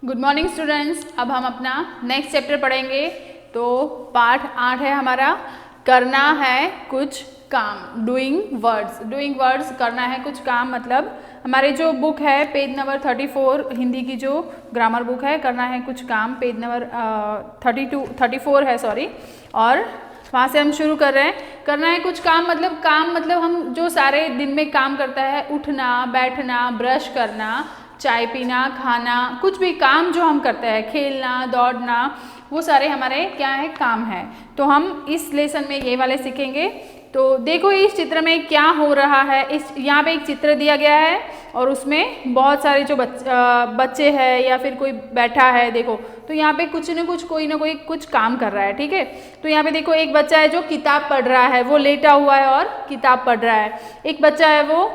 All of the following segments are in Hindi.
Good morning students. अब हम अपना नेक्स्ट चैप्टर पढ़ेंगे। तो पार्ट 8 है हमारा, करना है कुछ काम, डूइंग वर्ड्स। डूइंग वर्ड्स, करना है कुछ काम, मतलब हमारे जो बुक है पेज नंबर 34, हिंदी की जो ग्रामर बुक है, करना है कुछ काम, पेज नंबर 34 है, सॉरी। और वहाँ से हम शुरू कर रहे हैं। करना है कुछ काम मतलब हम जो सारे दिन में काम करता है, उठना, बैठना, ब्रश करना, चाय पीना, खाना, कुछ भी काम जो हम करते हैं, खेलना, दौड़ना, वो सारे हमारे क्या है, काम है। तो हम इस लेसन में ये वाले सीखेंगे। तो देखो इस चित्र में क्या हो रहा है। इस यहाँ पे एक चित्र दिया गया है और उसमें बहुत सारे जो बच्चे हैं या फिर कोई बैठा है, देखो। तो यहाँ पे कुछ न कुछ, कोई ना कोई कुछ काम कर रहा है, ठीक है। तो यहाँ पे देखो एक बच्चा है जो किताब पढ़ रहा है, वो लेटा हुआ है और किताब पढ़ रहा है। एक बच्चा है वो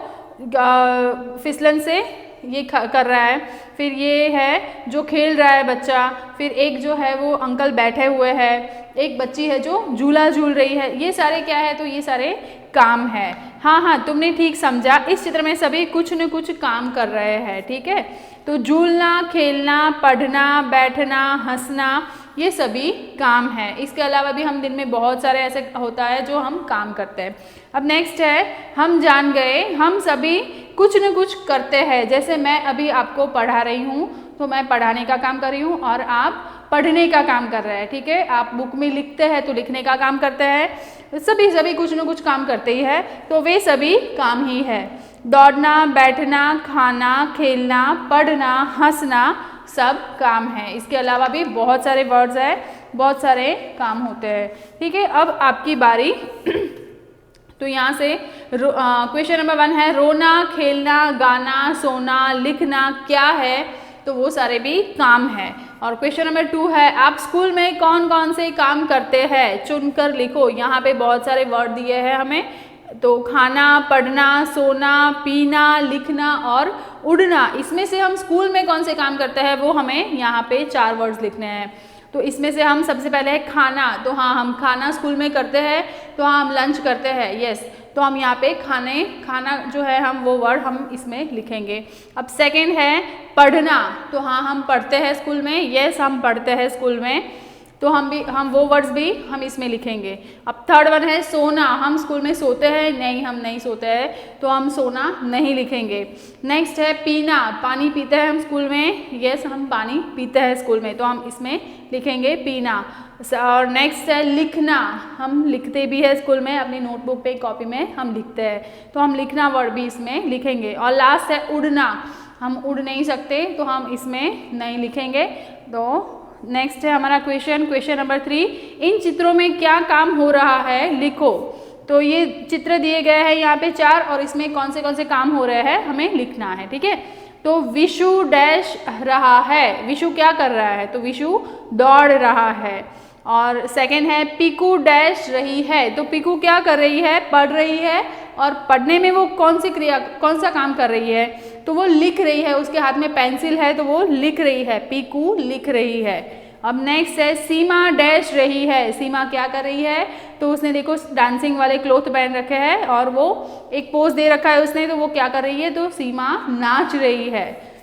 फिसलन से ये कर रहा है। फिर ये है जो खेल रहा है बच्चा। फिर एक जो है वो अंकल बैठे हुए हैं। एक बच्ची है जो झूला झूल रही है। ये सारे क्या है, तो ये सारे काम है। हाँ, तुमने ठीक समझा। इस चित्र में सभी कुछ न कुछ काम कर रहे हैं, ठीक है। तो झूलना, खेलना, पढ़ना, बैठना, हंसना, ये सभी काम है। इसके अलावा भी हम दिन में बहुत सारे ऐसे होता है जो हम काम करते हैं। अब नेक्स्ट है, हम जान गए, हम सभी कुछ न कुछ करते हैं। जैसे मैं अभी आपको पढ़ा रही हूँ, तो मैं पढ़ाने का काम कर रही हूँ और आप पढ़ने का काम कर रहे हैं, ठीक है। आप बुक में लिखते हैं तो लिखने का काम करते हैं। सभी कुछ न कुछ काम करते ही है, तो वे सभी काम ही है। दौड़ना, बैठना, खाना, खेलना, पढ़ना, हंसना, सब काम है। इसके अलावा भी बहुत सारे वर्ड्स हैं, बहुत सारे काम होते हैं, ठीक है। अब आपकी बारी। तो यहाँ से क्वेश्चन नंबर 1 है, रोना, खेलना, गाना, सोना, लिखना क्या है, तो वो सारे भी काम है। और क्वेश्चन नंबर 2 है, आप स्कूल में कौन कौन से काम करते हैं, चुनकर लिखो। यहाँ पे बहुत सारे वर्ड दिए हैं हमें। तो खाना, पढ़ना, सोना, पीना, लिखना और उड़ना, इसमें से हम स्कूल में कौन से काम करते हैं वो हमें यहाँ पे 4 वर्ड्स लिखने हैं। तो इसमें से हम सबसे पहले है खाना। तो हाँ, हम खाना स्कूल में करते हैं। तो हाँ, हम लंच करते हैं, यस। तो हम यहाँ पे खाना जो है, हम वो वर्ड हम इसमें लिखेंगे। अब सेकंड है पढ़ना। तो हाँ, हम पढ़ते हैं स्कूल में, यस, हम पढ़ते हैं स्कूल में। तो हम वो वर्ड्स भी हम इसमें लिखेंगे। अब थर्ड वन है सोना। हम स्कूल में सोते हैं, नहीं, हम नहीं सोते हैं, तो हम सोना नहीं लिखेंगे। नेक्स्ट है पीना। पानी पीते हैं हम स्कूल में, यस, हम पानी पीते हैं स्कूल में, तो हम इसमें लिखेंगे पीना। और नेक्स्ट है लिखना। हम लिखते भी है स्कूल में, अपनी नोटबुक पे, कॉपी में हम लिखते हैं, तो हम लिखना वर्ड भी इसमें लिखेंगे। और लास्ट है उड़ना। हम उड़ नहीं सकते, तो हम इसमें नहीं लिखेंगे। तो नेक्स्ट है हमारा क्वेश्चन नंबर 3, इन चित्रों में क्या काम हो रहा है, लिखो। तो ये चित्र दिए गए हैं यहाँ पे 4, और इसमें कौन से काम हो रहे हैं हमें लिखना है, ठीक है। तो विशु डैश रहा है। विशु क्या कर रहा है, तो विशु दौड़ रहा है। और सेकंड है पीकू डैश रही है। तो पीकू क्या कर रही है, पढ़ रही है। और पढ़ने में वो कौन सा काम कर रही है, तो वो लिख रही है। उसके हाथ में पेंसिल है, तो वो लिख रही है, पीकू लिख रही है। अब नेक्स्ट है सीमा डैश रही है। सीमा क्या कर रही है, तो उसने देखो डांसिंग वाले क्लोथ पहन रखे हैं और वो एक पोज दे रखा है उसने, तो वो क्या कर रही है, तो सीमा नाच रही है।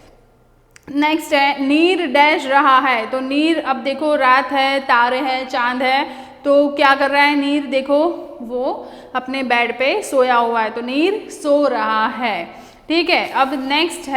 नेक्स्ट है नीर डैश रहा है। तो नीर, अब देखो रात है, तारे हैं, चांद है, तो क्या कर रहा है नीर, देखो वो अपने बेड पे सोया हुआ है, तो नीर सो रहा है, ठीक है। अब नेक्स्ट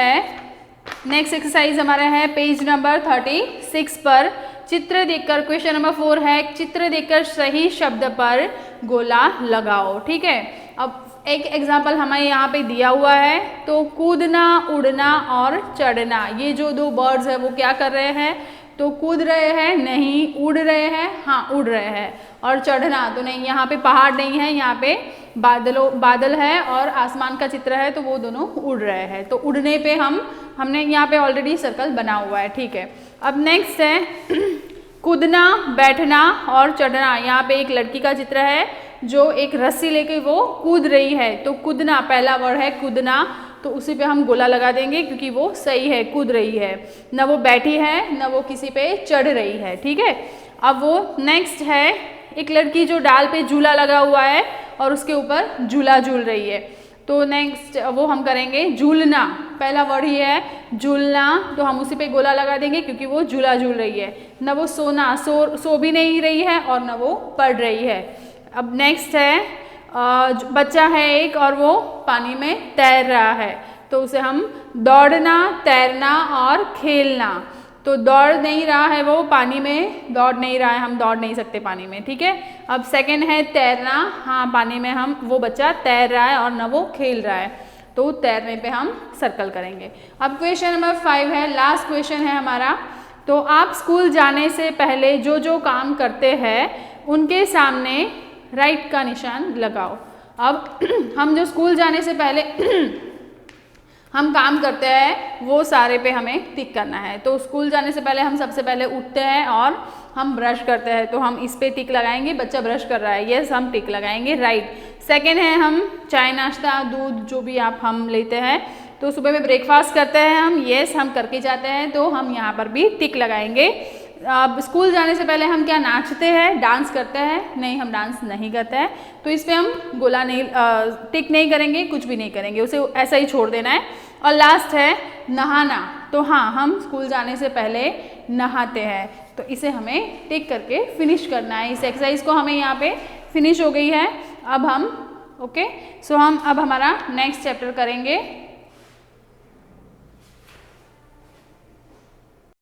एक्सरसाइज हमारा है पेज नंबर 36 पर। चित्र देखकर, क्वेश्चन नंबर 4 है, चित्र देखकर सही शब्द पर गोला लगाओ, ठीक है। अब एक एग्जाम्पल हमें यहाँ पे दिया हुआ है। तो कूदना, उड़ना और चढ़ना, ये जो 2 बर्ड्स है वो क्या कर रहे हैं, तो कूद रहे हैं, नहीं, उड़ रहे हैं, हाँ, उड़ रहे हैं। और चढ़ना तो नहीं, यहाँ पे पहाड़ नहीं है, यहाँ पे बादल है और आसमान का चित्र है, तो वो दोनों उड़ रहे हैं। तो उड़ने पे हमने यहाँ पे ऑलरेडी सर्कल बना हुआ है, ठीक है। अब नेक्स्ट है कूदना, बैठना और चढ़ना। यहाँ पे एक लड़की का चित्र है जो एक रस्सी लेके वो कूद रही है। तो कूदना पहला वर्ड है, कूदना, तो उसी पे हम गोला लगा देंगे क्योंकि वो सही है, कूद रही है, न वो बैठी है न वो किसी पे चढ़ रही है, ठीक है। अब वो नेक्स्ट है एक लड़की जो डाल पे झूला लगा हुआ है और उसके ऊपर झूला झूल रही है। तो नेक्स्ट वो हम करेंगे झूलना। पहला वर्ड ही है झूलना, तो हम उसी पे गोला लगा देंगे क्योंकि वो झूला झूल रही है। न वो सोना, सो भी नहीं रही है और न वो पढ़ रही है। अब नेक्स्ट है बच्चा है एक और वो पानी में तैर रहा है, तो उसे हम दौड़ना, तैरना और खेलना। तो दौड़ नहीं रहा है वो पानी में, दौड़ नहीं रहा है, हम दौड़ नहीं सकते पानी में, ठीक है। अब सेकंड है तैरना, हाँ पानी में हम वो बच्चा तैर रहा है और न वो खेल रहा है, तो तैरने पे हम सर्कल करेंगे। अब क्वेश्चन नंबर 5 है, लास्ट क्वेश्चन है हमारा। तो आप स्कूल जाने से पहले जो जो काम करते हैं उनके सामने राइट का निशान लगाओ। अब हम जो स्कूल जाने से पहले हम काम करते हैं वो सारे पे हमें टिक करना है। तो स्कूल जाने से पहले हम सबसे पहले उठते हैं और हम ब्रश करते हैं, तो हम इस पे टिक लगाएंगे, बच्चा ब्रश कर रहा है, यस हम टिक लगाएंगे, राइट। सेकेंड है हम चाय नाश्ता दूध जो भी आप हम लेते हैं, तो सुबह में ब्रेकफास्ट करते हैं हम, यस हम करके जाते हैं, तो हम यहाँ पर भी टिक लगाएंगे। अब स्कूल जाने से पहले हम क्या नाचते हैं, डांस करते हैं, नहीं हम डांस नहीं करते हैं, तो इस पर हम गोला नहीं टिक नहीं करेंगे, कुछ भी नहीं करेंगे, उसे ऐसा ही छोड़ देना है। और लास्ट है नहाना, तो हाँ हम स्कूल जाने से पहले नहाते हैं, तो इसे हमें टिक करके फिनिश करना है। इस एक्सरसाइज को हमें यहाँ पे फिनिश हो गई है। अब हम ओके सो हम अब हमारा नेक्स्ट चैप्टर करेंगे